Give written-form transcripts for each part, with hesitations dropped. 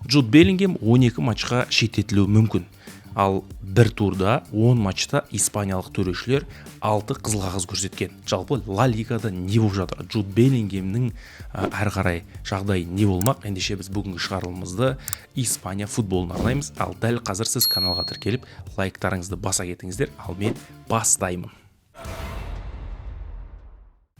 Джуд Беллингем 12 матчқа шеттетілуі мүмкін. Ал бір турда 10 матчта испаниялық төрешілер 6 қызыл қағаз көрсеткен. Жалпы Ла Лигада не болып жатыр? Джуд Беллингемнің әрі қарай жағдайы не болмақ? Ендеше біз бүгінгі шығарылымызды Испания футболына арнаймыз. Ал дәл қазір сіз каналға тіркеліп, лайктарыңызды баса кетіңіздер. Ал мен бастаймын.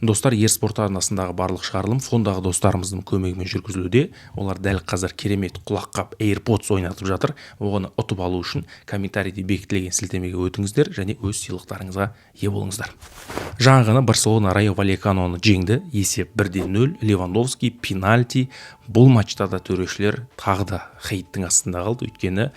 Достар, Ерспорт арнасындағы барлық шығарылым фондағы достарымыздың көмегімен жүргізілуде. Олар дәл қазір керемет құлаққап AirPods ойнатып жатыр. Оғаны ұтып алу үшін комментарийде бекітілген сілтемеге өтіңіздер және өз сыйлықтарыңызға ие болыңыздар. Жаңа ғана Барселона Райо Вальеканоны жеңді. Есеп 1-0. Левандовский пенальти. Бұл матчта да төрешілер тағы да хейттің астында қалды. Өйткені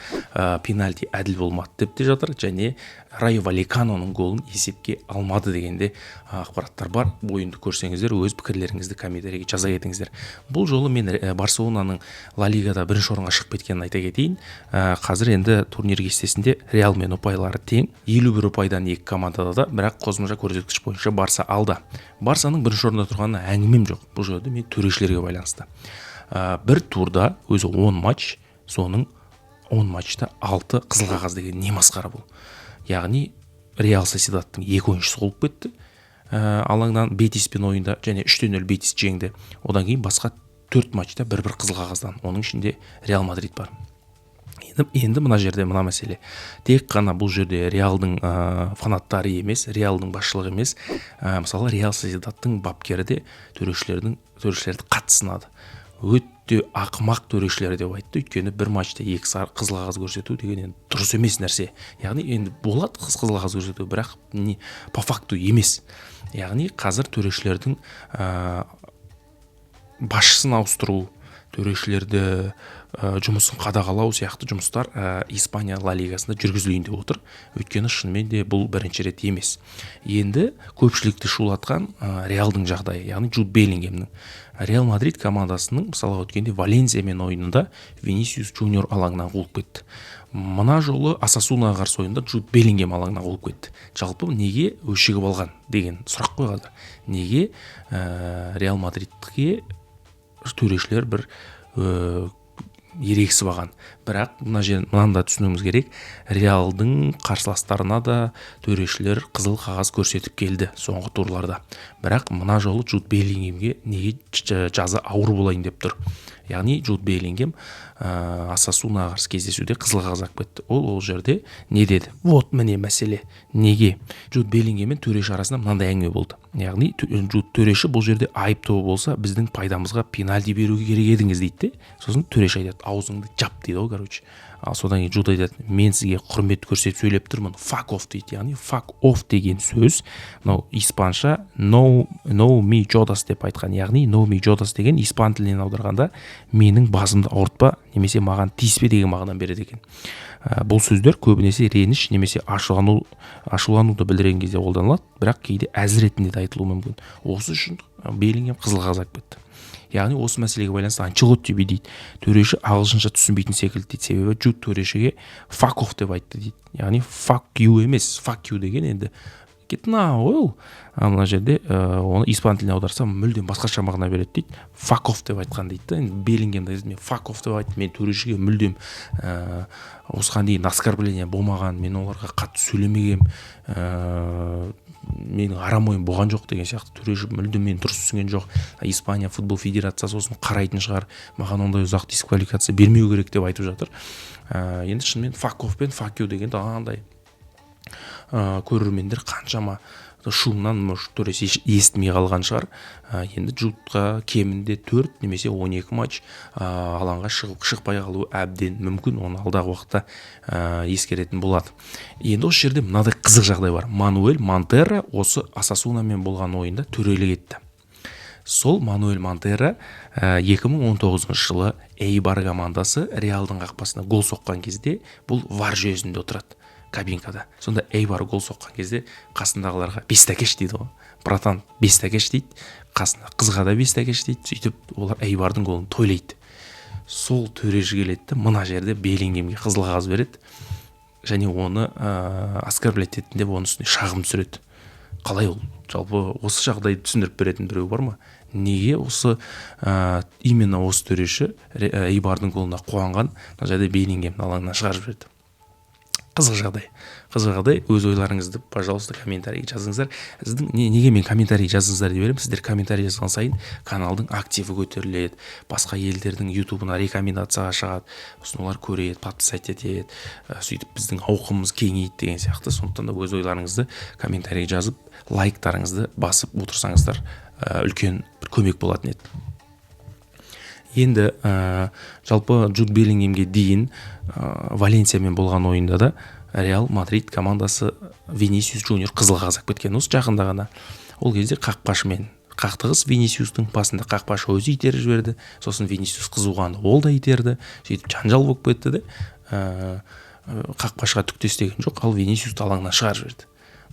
пенальти әділ болмады деп те жатыр және Райо Вальеканоның голын есепке алмады дегенде ақпараттар бар. Ойынды көрсеңіздер, өз пікірлеріңізді комментарийге жаза кетіңіздер. Бұл жолы мен Барселонаның Ла Лигада бірінші орынға шығып кеткенін айта кетейін. Қазір енді турнир кестесінде Реал мен ұпайлары тең. 51 ұпайдан екі командада да, бірақ қосымша көрсеткіш бойынша Барса алда. Барсаның бірінші орында тұрғанына әңгімем жоқ. Бұл жерде мен төрешілерге байланысты. Бір турда өзі 10 матч, соның 10 матчта 6 қызыл қағаз деген не масқара бұл? Яғни Реал Соседаттың 2 ойыншысы қолып кетті. Алаңнан Бетиспен ойында және 3-0 Бетис жеңді. Одан кейін басқа 4 матчта бір-бір қызыл қағаздан. Оның ішінде Реал Мадрид бар. Енді мына жерде мына мәселе. Тек қана бұл жерде Реалдың фанаттары емес, Реалдың басшылығы емес. Мысалы Реал Соседаттың бапкері де төрешілерді қатты сынады. Өтте ақымақ төрешілер деп айтты. Өйткені бір матчта 2 қызыл қағаз көрсету деген дұрыс емес нәрсе. Яғни енді болады қызыл қағаз көрсету, бірақ по факту емес. Яғни қазір төрешілердің басшысын ауыстыру, төрешілерді жұмысын қадағалау сияқты жұмыстар Испания Ла Лигасында жүргізілейін деп отыр. Өйткені шынымен де бұл бірінші рет емес. Енді көпшілікті шулатқан Реалдың жағдайы, яғни Джуд Беллингемнің. Реал Мадрид командасының мысалы өткенде Валенсиямен ойынында Винисиус Джуниор алаңынан қуылып кетті. Мына жолы Осасунаға қарсы ойында Джуд Беллингем алаңынан қуылып кетті. Жалпы неге өшігіп алған деген сұрақ қойылады. Неге Реал Мадридке төрешілер бір ерегісіп алған. Бірақ мынанда түсінуіміз керек, Реалдың қарсыластарына да төрешілер қызыл қағаз көрсетіп келді соңғы турларда. Бірақ мына жолы Джуд Беллингемге неге жаза ауыр болайын деп тұр. Яғни Джуд Беллингем Осасунаға қарсы кездесуде қызыл қағаз алып кетті. Ол жерде не деді? Вот міне мәселе. Неге? Джуд Беллингем мен төреші арасында мынандай әңгіме болды. Яғни төреші бұл жерде айыптау болса, біздің пайдамызға пенальти беруге керек едіңіз дейді. Сосын төреші айтады, аузыңды жап дейді ғой, короче. Ал содан кейін Джуд айтады, мен сізге құрмет көрсетіп сөйлеп тұрмын. Fuck off дейді. Яғни fuck off деген сөз, мынау испанша no me jodas деп айтқан. Яғни no me jodas деген испан тілінен аударғанда менің басымды ауыртпа немесе маған тиіспе деген мағынаны береді екен. Бұл сөздер көбінесе реніш немесе ашулануды білдірген кезде қолданылады, бірақ кейде әзіл ретінде де айтылуы мүмкін. Осы үшін Беллингем қызыл қағаз алып кетті. Яғни осы мәселеге байланысты Анчелотти дейді. Төреші ағылшынша түсінбейтін секілді дейді. Себебі Джуд төрешіге fuck off деп айтты дейді. Яғни fuck you емес, fuck you деген енді кетна ол. Мына жерде оны испан тіліне аударсам мүлдем басқаша мағына береді дейді. Fuck off деп айтқан дейді. Енді Беллингем де мен fuck off деп айтты. Мен төрешіге мүлдем осыған дейін оскорбление болмаған, мен оларға қатты сөйлемегем, менің арам ойым болған жоқ деген сияқты төреші мүлдем мен дұрыс түсінген жоқ. Испания футбол федерациясы осын қарайтын шығар, маған ондай ұзақ дисквалификация бермеу керек деп айтып жатыр. Енді шынымен fuck off пен fuck you деген андай көрермендер қаншама шумнан төреші естімей қалған шығар. Енді Джудқа кемінде 4 немесе 12 матч алаңға шықпай қалуы әбден мүмкін. Оны алдағы уақытта ескеретін болады. Енді осы жерде мынадай қызық жағдай бар. Мануэль Монтерро осы Осасунамен болған ойында төрелік етті. Сол Мануэль Монтерро 2019 жылы Эйбар командасы Реалдың қақпасына гол соққан кезде бұл VAR жүйесінде отырады. Кабинкада. Сонда Эйбар гол соққан кезде қасындағыларға бестакеш дейді ғой. Братан, бестакеш дейді. Қасында қызға да бестакеш дейді. Сөйтіп олар Эйбардың голын тойлайды. Сол төреші келеді, мына жерде Беллингемге қызыл қағаз береді. Және оны оскорблять ететін деп оның үстіне шағым түсіреді. Қалай ол? Жалпы осы жағдайды түсіндіріп беретін біреу бар ма? неге осы именно осы төреші Эйбардың голына қуанған мына жерде Беллингем алаңнан шығарып жіберді. Қызық жағдай. Өз ойларыңызды, пожалуйста, комментарийге жазыңыздар. Сіздің неге мен комментарий жазыңыздар деп беремін. Сіздер комментарий жазған сайын каналдың активі көтеріледі. Басқа елдердің ютубына рекомендацияға шығады. Сосын олар көреді, подписать етеді. Сөйтіп біздің ауқымымыз кеңейеді деген сияқты. Сондықтан да өз ойларыңызды комментарийге жазып, лайктарыңызды басып отырсаңыздар үлкен бір көмек болатын еді. Енді жалпы Джуд Беллингемге дейін Валенсиямен болған ойында да Реал Мадрид командасы Винисиус Джуниор қызыл қағаз алып кеткен осы жақында ғана. Ол кезде қақпашымен қақтығыс, Винисиустың басында қақпашы өзі итеріп жіберді. Сосын Винисиус қызуғанды ол да итерді. Сөйтіп жанжал болып кетті де қақпашыға түк те істеген жоқ, ал Винисиусты алаңнан шығарып жіберді.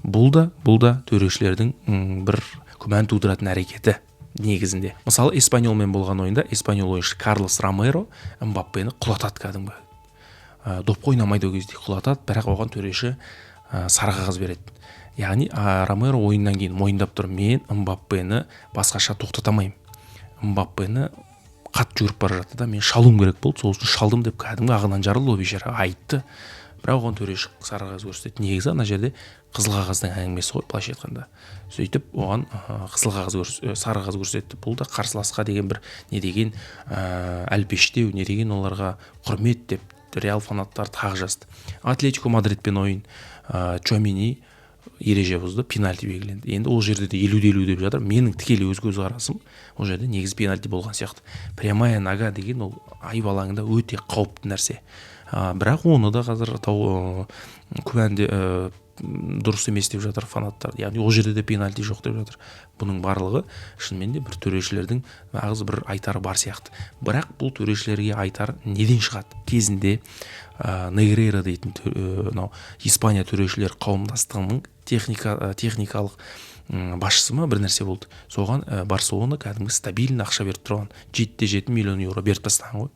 Бұл да төрешілердің бір күмән тудыратын әрекеті. Негізінде. Мысалы, Эспаньолмен болған ойында Эспаньол ойыншы Карлос Ромеро Мбаппені құлатады кәдімгі. Допқа ойнамайды ол кезде құлатады, бірақ оған төреші сары қағаз береді. Яғни Ромеро ойыннан кейін мойындап тұр, мен Мбаппені басқаша тоқтата алмаймын. Мбаппені қатты жүріп бара жатты да мен шалуым керек болды, сол үшін шалдым деп кәдімгі ағынан жарылды, ол бейшара айтты. Бірақ оған төреші сары қағаз көрсетеді. Негізі ана жерде қызыл қағаздың әңгімесі ғой, былайша айтқанда. Сөйтіп оған сары қағаз көрсетті. Бұл да қарсыласқа деген бір не деген әлпештеу, не деген оларға құрмет деп Реал фанаттар тағы жазды. Атлетико Мадридпен ойын Чуамени ереже бұзды, пенальти белгіленді. Енді ол жерде де 50-50 деп жатыр. Менің тікелей өз көзқарасым, ол жерде негізі пенальти болған сияқты. Прямая нога деген ол айып алаңында өте қауіпті нәрсе. Бірақ оны да қазір күмәнде дұрыс емес деп жатыр фанаттар. Яғни ол жерде де пенальти жоқ деп жатыр. Бұның барлығы шынымен де бір төрешілердің нағыз бір айтары бар сияқты. Бірақ бұл төрешілерге айтар неден шығады? Кезінде Негрейра дейтін Испания төрешілер қауымдастығының техникалық басшысы ма бір нәрсе болды. Соған Барселона кәдімгі стабильный ақша беріп тұрған. 7 миллион еуро беріп тастаған ғой.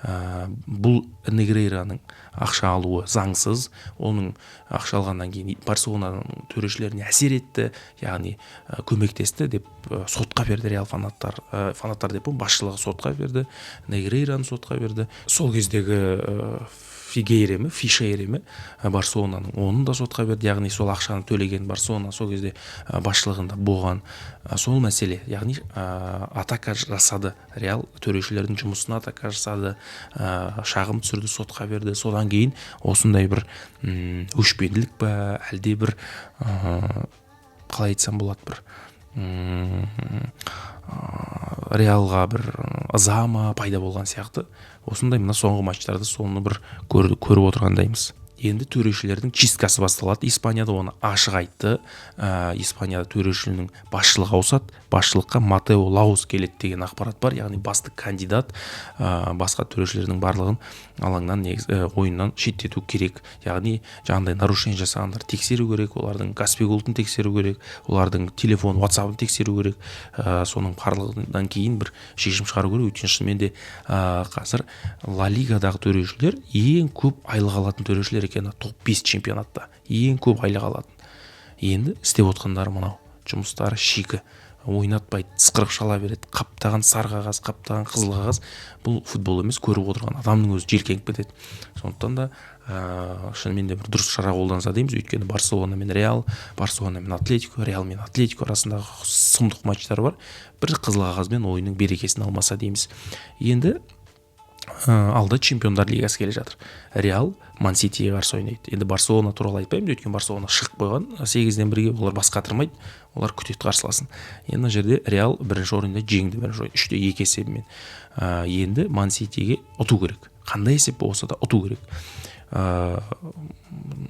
Бұл Негрейраның ақша алуы заңсыз, оның ақша алғаннан кейін Барселонаның төрешілеріне әсер етті, яғни көмектесті деп сотқа берді Реал фанаттар деп басшылығы сотқа берді, Негрейраны сотқа берді. Сол кездегі Фишейре ме Барселонаның оның да сотқа берді, яғни сол ақшаны төлеген Барселона сол кезде басшылығында болған сол мәселе, яғни атака жасады, Реал төрешілердің жұмысына атака жасады, шағым түсірді, сотқа берді. Содан кейін осындай бір өшпенділік па, әлде бір қалай айтсам болады, бір Реалға бір ызама пайда болған сияқты. Осындай мына соңғы матчтарда соны бір көріп отырғандаймыз. Енді төрешілердің чисткасы басталады. Испанияда оны ашық айтты. Испанияда төрешілердің басшылығы ауысады. Басшылыққа Матео Лаус келеді деген ақпарат бар. Яғни басты кандидат басқа төрешілердің барлығын алаңнан ойыннан шеттету керек. Яғни жаңағыдай нарушение жасағандар тексеру керек, олардың Каспий голдын тексеру керек, олардың телефон, WhatsApp-ын тексеру керек. Соның барлығынан кейін бір шешім шығару керек. Өйткені шынымен де қазір Ла Лигадағы төрешілер ең көп айлық алатын төрешілер екен, топ 5 чемпионатта ең көп айлық алатын. Енді істеп отқандары мынау, жұмыстары шикі, ойнатпайды, сықырық шала береді, қаптаған сары қағаз, қаптаған қызыл қағаз. Бұл футбол емес, көріп отырған адамның өзі желкеніп кетеді. Сондықтан да шынымен де бір дұрыс шара қолданса дейміз. Өйткені Барселона мен Реал, Барселона мен Атлетико, Реал мен Атлетико арасындағы сұмдық матчтар бар. Бір қызыл қағазбен ойынның берекесін алмаса дейміз. Енді алда чемпиондар лигасы келе жатыр. Реал Ман-Ситиге қарсы ойнайды. Енді Барселона туралы айтпаймын, өйткені Барселона шығып қойған 8-ден 1-ге, олар бас қатырмайды, олар күтеді қарсыласын. Енді жерде Реал бірінші орында жеңді, бірінші ойын 3-2 есебімен. Енді Ман-Ситиге ұту керек. Қандай есеп болса да ұту керек.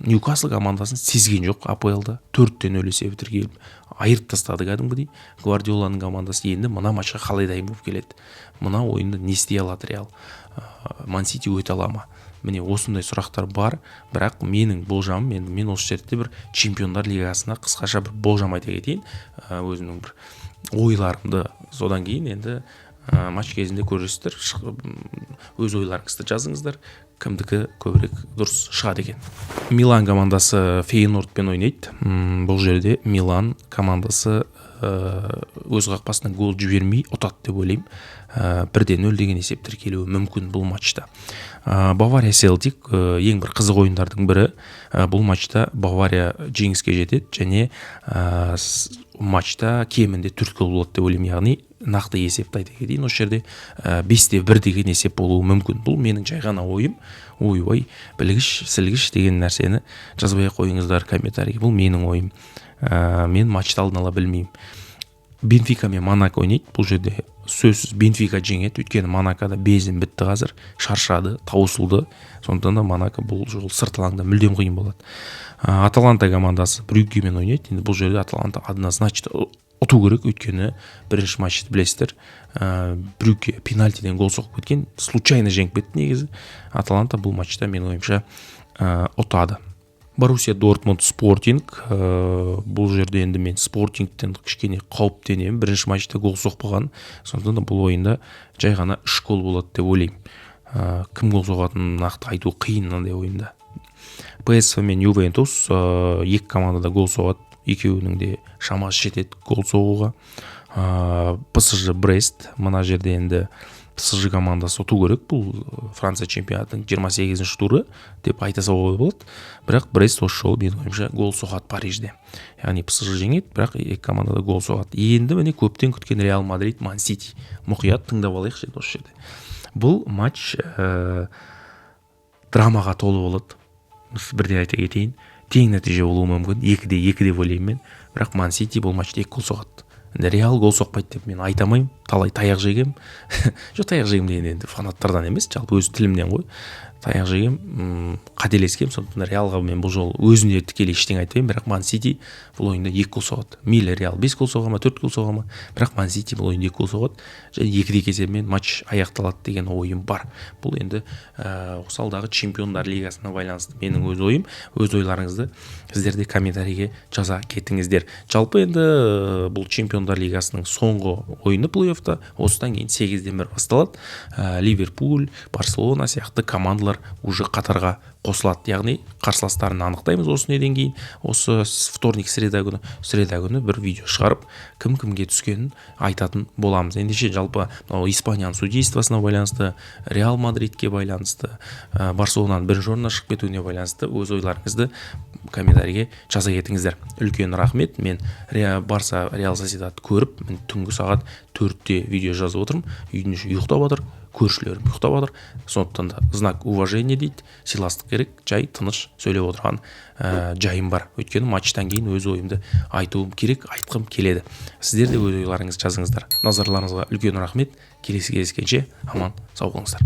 Ньюкасл командасын сезген жоқ, АПЛ-да 4-0 есебі тіркеліп айырып тастады кәдімгідей. Гвардиоланың командасы енді мына матчқа қалай дайын болып келеді? Мына ойынды не істей алады Реал? Ман-Сити өте ала ма? Міне осындай сұрақтар бар, бірақ менің болжамым, енді мен осы жерде бір чемпиондар лигасына қысқаша бір болжам айта кетейін, өзімнің бір ойларымды. Содан кейін енді матч кезінде көресіздер, өз ойларыңызды жазыңыздар, кімдікі көбірек дұрыс шығады екен. Милан командасы Фейнордпен ойнайды. Бұл жерде Милан командасы өз қақпасынан гол жібермей ұтады деп ойлаймын. 1-0 деген есеп тіркелуі мүмкін бұл матчта. Бавария Селтик ең бір қызық ойындардың бірі. Бұл матчта Бавария жеңіске жетеді және матчта кемінде 4 гол болады деп ойлаймын. Яғни нақты есепті айта кетейін, осы жерде 5-1 деген есеп болуы мүмкін. Бұл менің жай ғана ойым. Ой, білгіш, сілгіш деген нәрсені жазбай қойыңыздар комментарийге. Бұл менің ойым. Мен матчты алдын ала білмеймін. Бенфика мен Монако ойнайды. Бұл жерде сөзсіз Бенфика жеңеді. Өйткені Монакода безім бітті қазір. Шаршады, таусылды. Сондықтан да Монако бұл жол сыртылаңда мүлдем қиын болады. Аталанта командасы Брюггемен ойнайды. Енді бұл жерде Аталанта однозначно ұту керек. Өйткені бірінші матчты білесіздер. Брюгге пенальтиден гол соғып кеткен. Случайно жеңіп кетті негізі. Аталанта бұл матчта менің ойымша ұтады. Боруссия Дортмунд Спортинг. Бұл жерде енді мен Спортингтен кішкене қауіптенемін. Бірінші матчта гол соқпаған. Сондықтан да бұл ойында жай ғана 3 гол болады деп ойлаймын. Кім гол соғатынын нақты айту қиын мынандай ойында. ПСВ мен Ювентус екі командада гол соғады. Екеуінің де шамасы жетеді гол соғуға. ПСЖ Брест. Мына жерде енді ПСЖ командасы ұту керек. Бұл Франция чемпионатының 28-ші туры деп айта салуға болады. Бірақ Брест осы жолы менің ойымша гол соғады Парижде. Яғни ПСЖ жеңеді, бірақ екі командада гол соғады. Енді міне көптен күткен Реал Мадрид Ман Сити. Мұқият тыңдап алайықшы осы жерде. Бұл матч драмаға толы болады. Бірден айта кетейін. Тең нәтиже болуы мүмкін. 2-2 деп ойлаймын мен. Бірақ Ман Сити бұл матчта 2 гол соғады. Реал гол соқпайды деп мен айтамаймын. Талай таяқ жегем. Жоқ, таяқ жегем деген енді фанаттардан емес, жалпы өз тілімнен ғой. Таяқ жегем, қателескем. Сондықтан Реалға мен бұл жол өзіне тікелей ештеңе айтпаймын, бірақ Ман Сити бұл ойында 2 гол соғады. Мейлі Реал 5 гол соға ма, 4 гол соға ма, бірақ Ман Сити бұл ойында 2 гол соғады. Және 2-2 есебімен матч аяқталады деген ойым бар. Бұл енді осы алдағы Чемпиондар Лигасына байланысты менің өз ойым. Өз ойларыңызды сіздер де комментарийге жаза кетіңіздер. Жалпы енді бұл Чемпиондар Лигасының соңғы ойыны плей-оффта осыдан кейін 8-1 басталады. Ливерпуль, Барселона сияқты командалар уже қатарға қосылады. Яғни қарсыластарын анықтаймыз осы неден кейін. Осы вторник среда күні бір видео шығарып, кім-кімге түскенін айтатын боламыз. Ендеше жалпы Испанияның судействосына байланысты, Реал Мадридке байланысты, Барселонаның бірінші орнына шығып кетуіне байланысты өз ойларыңызды комментарийге жаза кетіңіздер. Үлкен рахмет. Мен Барса Реал Сосьедадты көріп, мен түнгі сағат 4-те видео жазып отырмын. Үйдің іші ұйықтап отыр, көршілерім ұйықтап отыр. Сондықтан да знак уважения дейді, сыйластық керек, жай тыныш сөйлеп отырған жайым бар. Өйткені матчтан кейін өз ойымды айтуым керек, айтқым келеді. Сіздер де өз ойларыңызды жазыңыздар. Назарларыңызға үлкен рахмет. Келесі кездескенше аман сау болыңыздар.